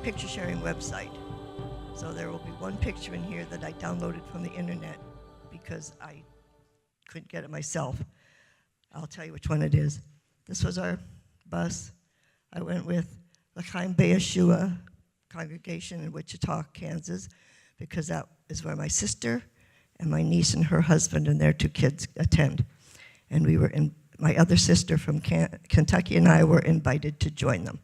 picture sharing website. So there will be one picture in here that I downloaded from the internet because I couldn't get it myself. I'll tell you which one it is. This was our bus. I went with L'chaim Yeshua congregation in Wichita, Kansas, because that is where my sister and my niece and her husband and their 2 kids attend. And we were in, my other sister from Kentucky and I were invited to join them.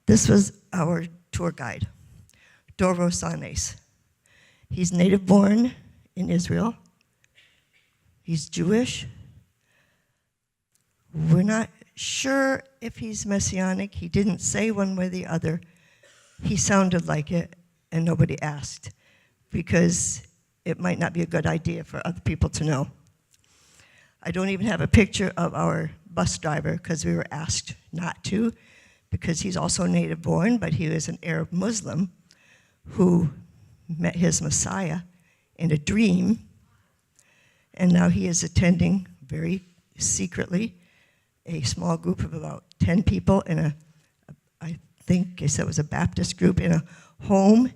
This was our tour guide, Doro Sanes. He's native born in Israel. He's Jewish. We're not sure if he's Messianic. He didn't say one way or the other. He sounded like it, and nobody asked, because it might not be a good idea for other people to know. I don't even have a picture of our bus driver, because we were asked not to, because he's also native born, but he was an Arab Muslim who met his Messiah in a dream, and now he is attending very secretly a small group of about 10 people in I think he said it was a Baptist group in a home.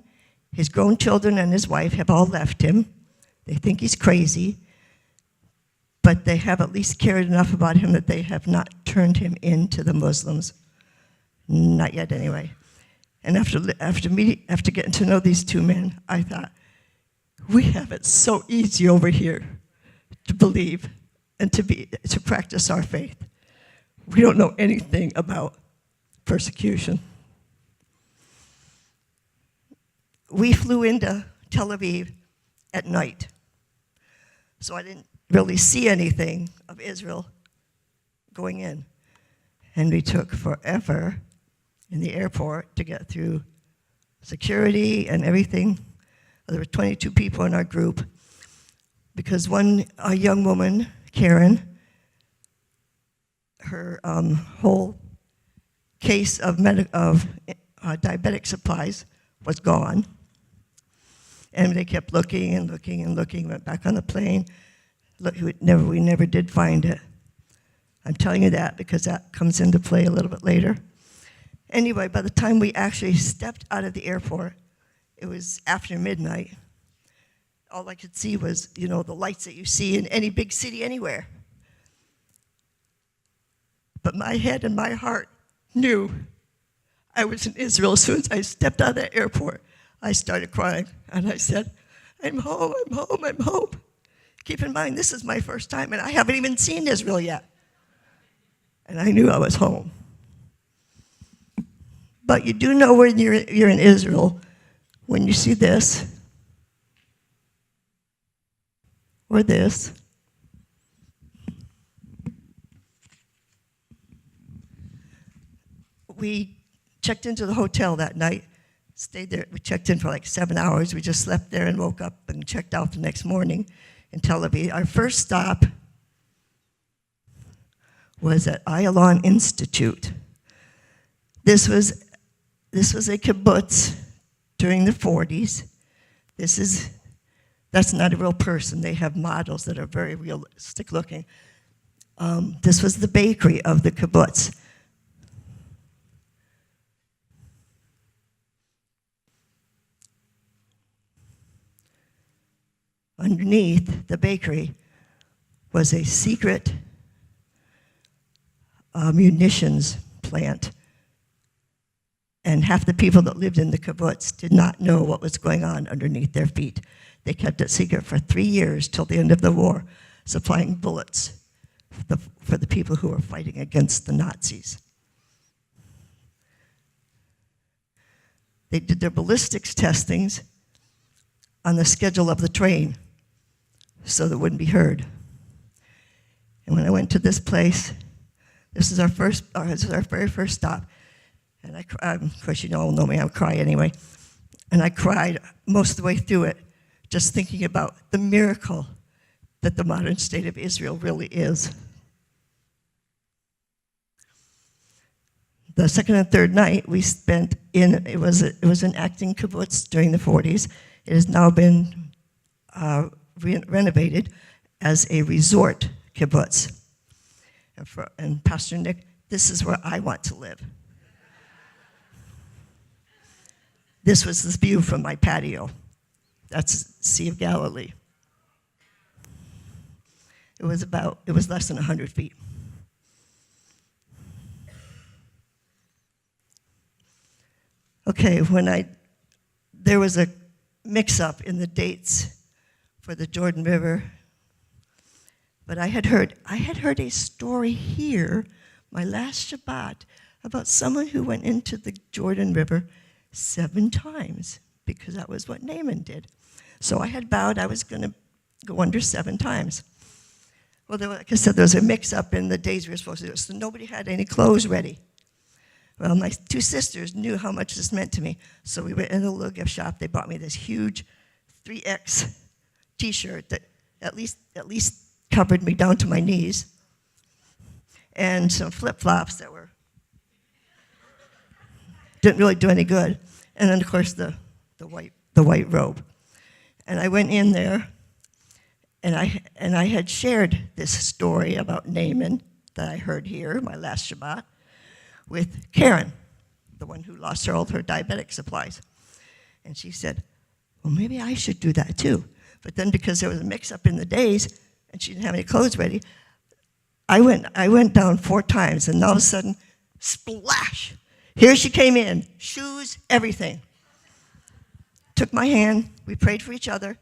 His grown children and his wife have all left him. They think he's crazy, but they have at least cared enough about him that they have not turned him into the Muslims. Not yet, anyway. And after getting to know these 2 men, I thought, we have it so easy over here to believe and to practice our faith. We don't know anything about persecution. We flew into Tel Aviv at night, so I didn't really see anything of Israel going in. And we took forever in the airport to get through security and everything. There were 22 people in our group because a young woman, Karen, her whole case of diabetic supplies was gone. And they kept looking and looking and looking, went back on the plane. We never did find it. I'm telling you that because that comes into play a little bit later. Anyway, by the time we actually stepped out of the airport, it was after midnight. All I could see was, the lights that you see in any big city anywhere. But my head and my heart knew I was in Israel. As soon as I stepped out of that airport, I started crying. And I said, I'm home, I'm home, I'm home. Keep in mind, this is my first time, and I haven't even seen Israel yet. And I knew I was home. But you do know when you're in Israel when you see this or this. We checked into the hotel that night, stayed there. We checked in for like 7 hours. We just slept there and woke up and checked out the next morning in Tel Aviv. Our first stop was at Ayalon Institute. This was a kibbutz during the 40s. That's not a real person. They have models that are very realistic looking. This was the bakery of the kibbutz. Underneath the bakery was a secret munitions plant. And half the people that lived in the kibbutz did not know what was going on underneath their feet. They kept it secret for 3 years till the end of the war, supplying bullets for the people who were fighting against the Nazis. They did their ballistics testings on the schedule of the train so that it wouldn't be heard. And when I went to this place, this is our very first stop. And of course, you all know me, I cry anyway. And I cried most of the way through it, just thinking about the miracle that the modern state of Israel really is. The second and third night we spent it was an acting kibbutz during the 40s. It has now been renovated as a resort kibbutz. And Pastor Nick this is where I want to live. This was the view from my patio. That's Sea of Galilee. It was less than 100 feet. Okay, there was a mix-up in the dates for the Jordan River, but I had heard a story here, my last Shabbat, about someone who went into the Jordan River 7 times, because that was what Naaman did. So I had vowed I was going to go under 7 times. Well, like I said, there was a mix-up in the days we were supposed to do it, so nobody had any clothes ready. Well, my 2 sisters knew how much this meant to me, so we went in the little gift shop. They bought me this huge 3X T-shirt that at least covered me down to my knees, and some flip-flops that didn't really do any good, and then of course the white robe. And I went in there, and I had shared this story about Naaman that I heard here my last Shabbat with Karen, the one who lost all her diabetic supplies. And she said, well, maybe I should do that too. But then because there was a mix-up in the days and she didn't have any clothes ready, I went down 4 times, and all of a sudden, splash! Here she came in, shoes, everything. Took my hand, we prayed for each other.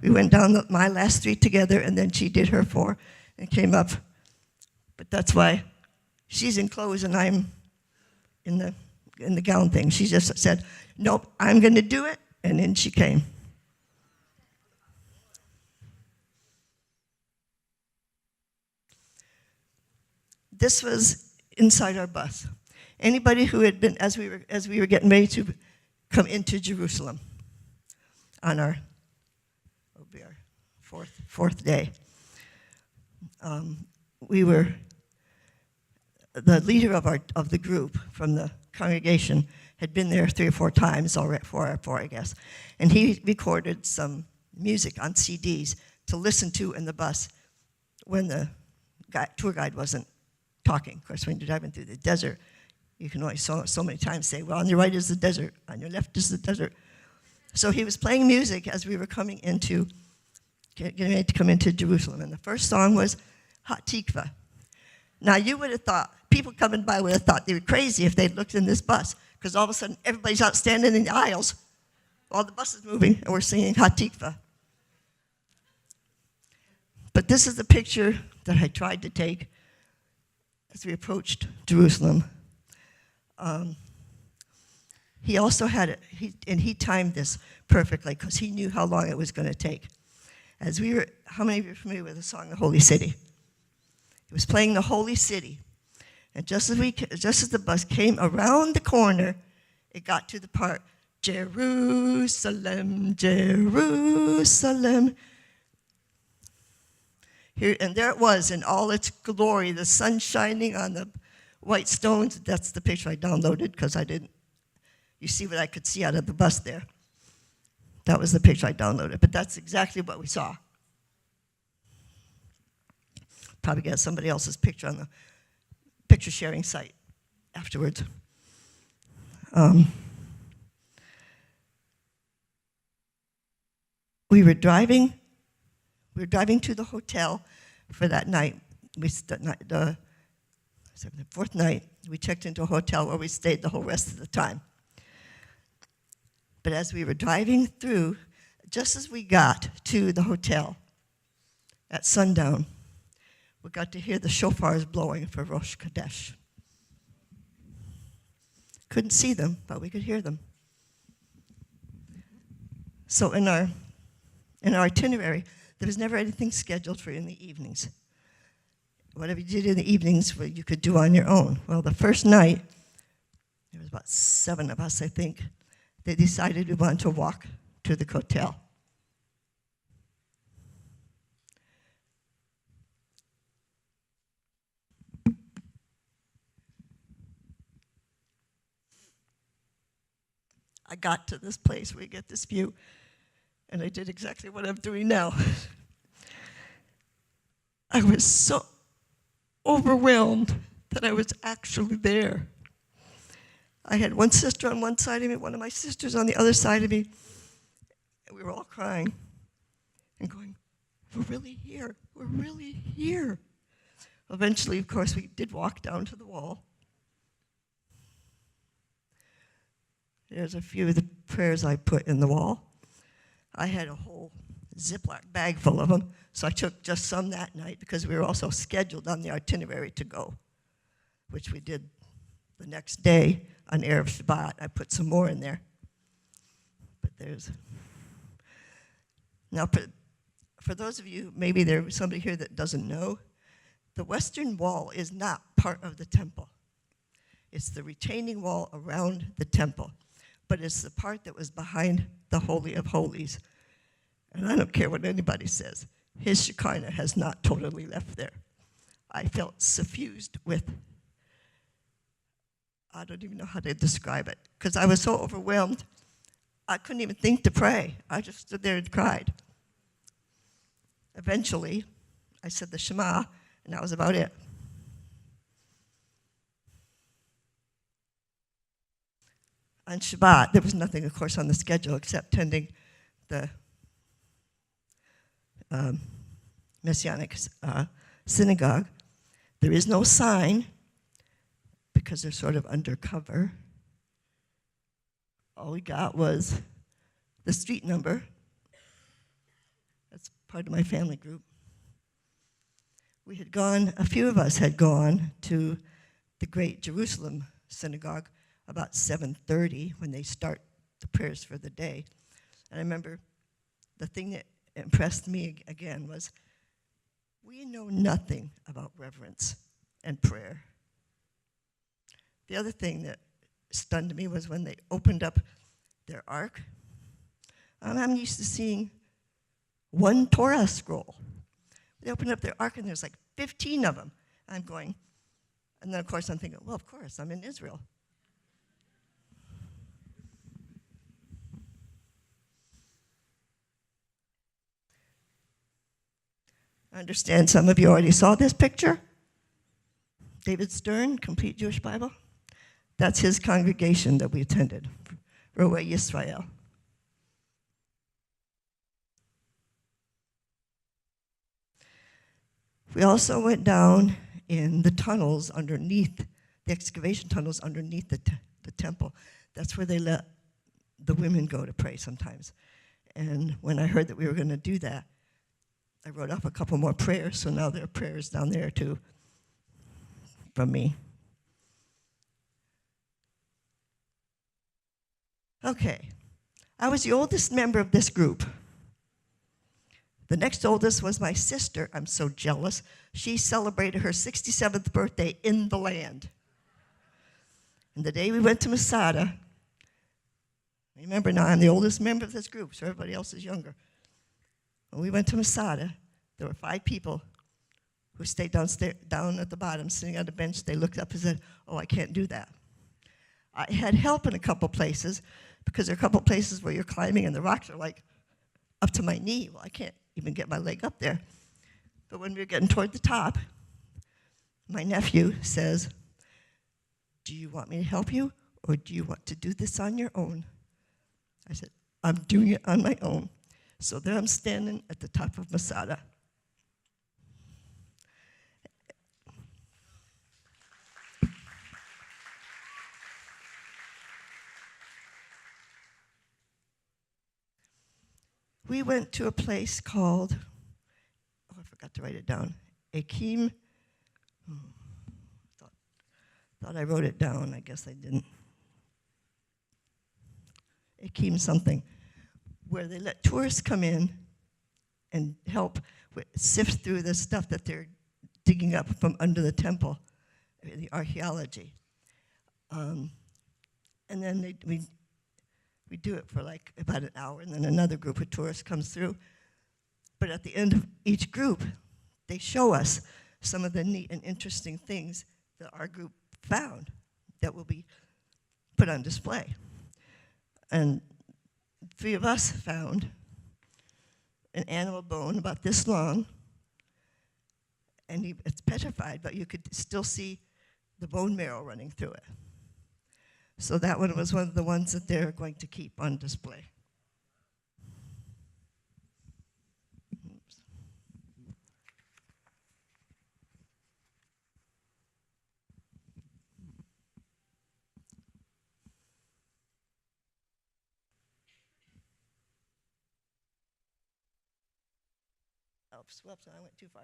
We went down my last 3 together, and then she did her 4 and came up. But that's why she's in clothes and I'm in the gown thing. She just said, nope, I'm going to do it, and then she came. This was inside our bus. Anybody who had been, as we were getting ready to come into Jerusalem on our fourth day, the leader of the group from the congregation had been there 3 or 4 times already, 4 I guess, and he recorded some music on CDs to listen to in the bus when the tour guide wasn't talking. Of course, when you're driving through the desert, you can only so many times say, well, on your right is the desert, on your left is the desert. So he was playing music as we were getting ready to come into Jerusalem, and the first song was Hatikva. Now, you would have thought, people coming by would have thought they were crazy if they'd looked in this bus, because all of a sudden, everybody's out standing in the aisles while the bus is moving, and we're singing Hatikva. But this is the picture that I tried to take as we approached Jerusalem. He also had it, and he timed this perfectly because he knew how long it was going to take. How many of you are familiar with the song, The Holy City? It was playing The Holy City. And just as the bus came around the corner, it got to the part, Jerusalem, Jerusalem. Here, and there it was in all its glory, the sun shining on the white stones. That's the picture I downloaded because you see what I could see out of the bus there. That was the picture I downloaded, but that's exactly what we saw. Probably get somebody else's picture on the picture sharing site afterwards. We were driving to the hotel for that night. The 4th night, we checked into a hotel where we stayed the whole rest of the time. But as we were driving through, just as we got to the hotel at sundown, we got to hear the shofars blowing for Rosh Chodesh. Couldn't see them, but we could hear them. So in our itinerary, there was never anything scheduled for in the evenings. Whatever you did in the evenings, you could do on your own. Well, the first night, there was about 7 of us, I think. They decided we wanted to walk to the hotel. I got to this place where you get this view, and I did exactly what I'm doing now. I was so overwhelmed that I was actually there. I had one sister on one side of me, one of my sisters on the other side of me, and we were all crying and going, we're really here, we're really here. Eventually, of course, we did walk down to the wall. There's a few of the prayers I put in the wall. I had a whole Ziploc bag full of them, so I took just some that night because we were also scheduled on the itinerary to go, which we did the next day on Erev Shabbat. I put some more in there. But there's... Now, for those of you, maybe there's somebody here that doesn't know, the western wall is not part of the temple. It's the retaining wall around the temple, but it's the part that was behind the Holy of Holies. And I don't care what anybody says. His Shekinah has not totally left there. I felt suffused with, I don't even know how to describe it, because I was so overwhelmed, I couldn't even think to pray. I just stood there and cried. Eventually, I said the Shema, and that was about it. On Shabbat, there was nothing, of course, on the schedule except tending the Messianic synagogue. There is no sign because they're sort of undercover. All we got was the street number. That's part of my family group. We had gone, a few of us had gone to the Great Jerusalem Synagogue about 7:30 when they start the prayers for the day. And I remember the thing that impressed me again was we know nothing about reverence and prayer. The other thing that stunned me was when they opened up their ark. I'm used to seeing one Torah scroll. They opened up their ark and there's like 15 of them. I'm going, and then of course I'm thinking, well, of course, I'm in Israel. I understand some of you already saw this picture. David Stern, Complete Jewish Bible. That's his congregation that we attended, Roe Yisrael. We also went down in the tunnels underneath, the excavation tunnels underneath the temple. That's where they let the women go to pray sometimes. And when I heard that we were going to do that, I wrote up a couple more prayers, so now there are prayers down there too from me. Okay, I was the oldest member of this group. The next oldest was my sister. I'm so jealous. She celebrated her 67th birthday in the land. And the day we went to Masada, remember now I'm the oldest member of this group, so everybody else is younger. When we went to Masada, there were 5 people who stayed down at the bottom, sitting on the bench. They looked up and said, oh, I can't do that. I had help in a couple places, because there are a couple places where you're climbing and the rocks are like up to my knee. Well, I can't even get my leg up there. But when we were getting toward the top, my nephew says, do you want me to help you, or do you want to do this on your own? I said, I'm doing it on my own. So there I'm standing at the top of Masada. We went to a place called, oh, I forgot to write it down, Akim. Thought I wrote it down. I guess I didn't. Akim something, where they let tourists come in and help sift through the stuff that they're digging up from under the temple, the archaeology. And then we do it for like about an hour, and then another group of tourists comes through. But at the end of each group, they show us some of the neat and interesting things that our group found that will be put on display. And 3 of us found an animal bone about this long, and it's petrified, but you could still see the bone marrow running through it. So that one was one of the ones that they're going to keep on display. Oops. Whoops, I went too far.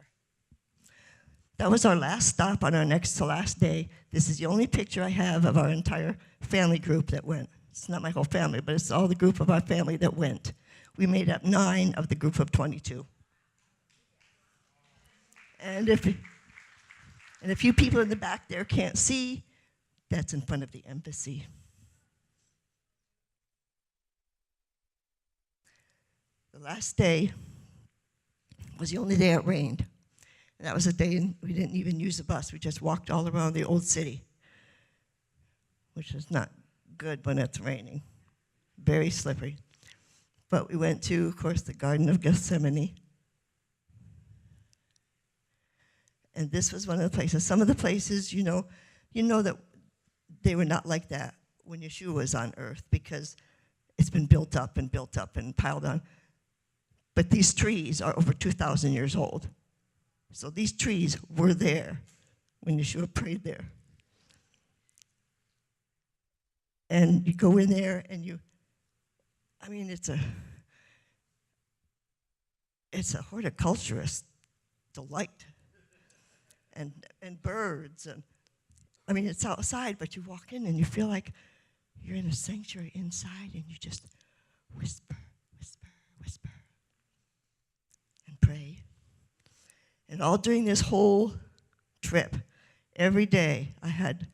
That was our last stop on our next to last day. This is the only picture I have of our entire family group that went. It's not my whole family, but it's all the group of our family that went. We made up 9 of the group of 22. And if a few people in the back there can't see, that's in front of the embassy. The last day was the only day it rained. And that was a day we didn't even use the bus. We just walked all around the old city, which is not good when it's raining. Very slippery. But we went to, of course, the Garden of Gethsemane. And this was one of the places. Some of the places, you know that they were not like that when Yeshua was on earth, because it's been built up and piled on. But these trees are over 2,000 years old. So these trees were there when Yeshua prayed there. And you go in there and it's a horticulturist delight. And birds, and it's outside, but you walk in and you feel like you're in a sanctuary inside, and you just whisper, whisper, whisper, and pray. And all during this whole trip, every day I had,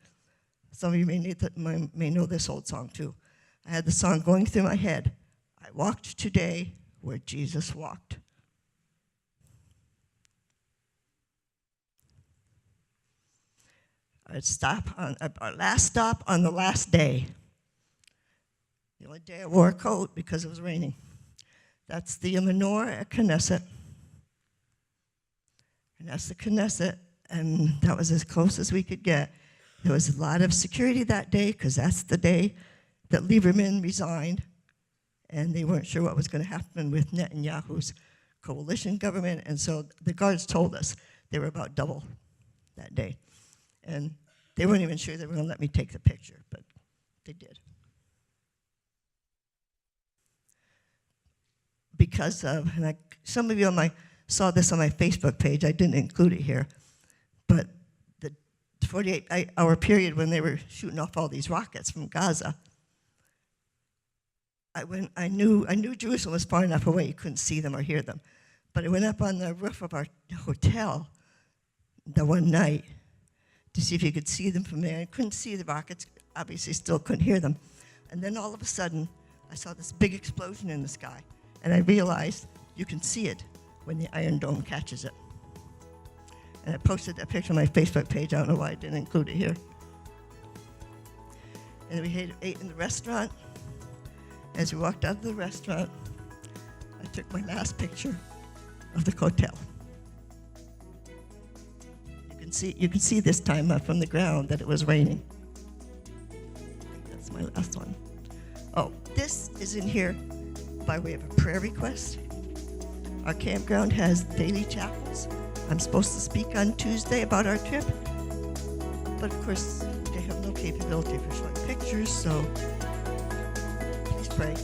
some of you may know this old song too. I had the song going through my head. I walked today where Jesus walked. Our last stop on the last day. The only day I wore a coat because it was raining. That's the menorah at Knesset. And that's the Knesset, and that was as close as we could get. There was a lot of security that day, because that's the day that Lieberman resigned, and they weren't sure what was going to happen with Netanyahu's coalition government, and so the guards told us they were about double that day. And they weren't even sure they were going to let me take the picture, but they did. Because of, and some of you saw this on my Facebook page. I didn't include it here, but the 48-hour period when they were shooting off all these rockets from Gaza, I knew Jerusalem was far enough away you couldn't see them or hear them, but I went up on the roof of our hotel the one night to see if you could see them from there. I couldn't see the rockets, obviously still couldn't hear them, and then all of a sudden I saw this big explosion in the sky, and I realized you can see it when the Iron Dome catches it. And I posted that picture on my Facebook page. I don't know why I didn't include it here. And then we ate in the restaurant. As we walked out of the restaurant, I took my last picture of the hotel. You can see this time from the ground that it was raining. That's my last one. Oh, this is in here by way of a prayer request. Our campground has daily chapels. I'm supposed to speak on Tuesday about our trip, but of course, they have no capability for showing pictures, so please pray.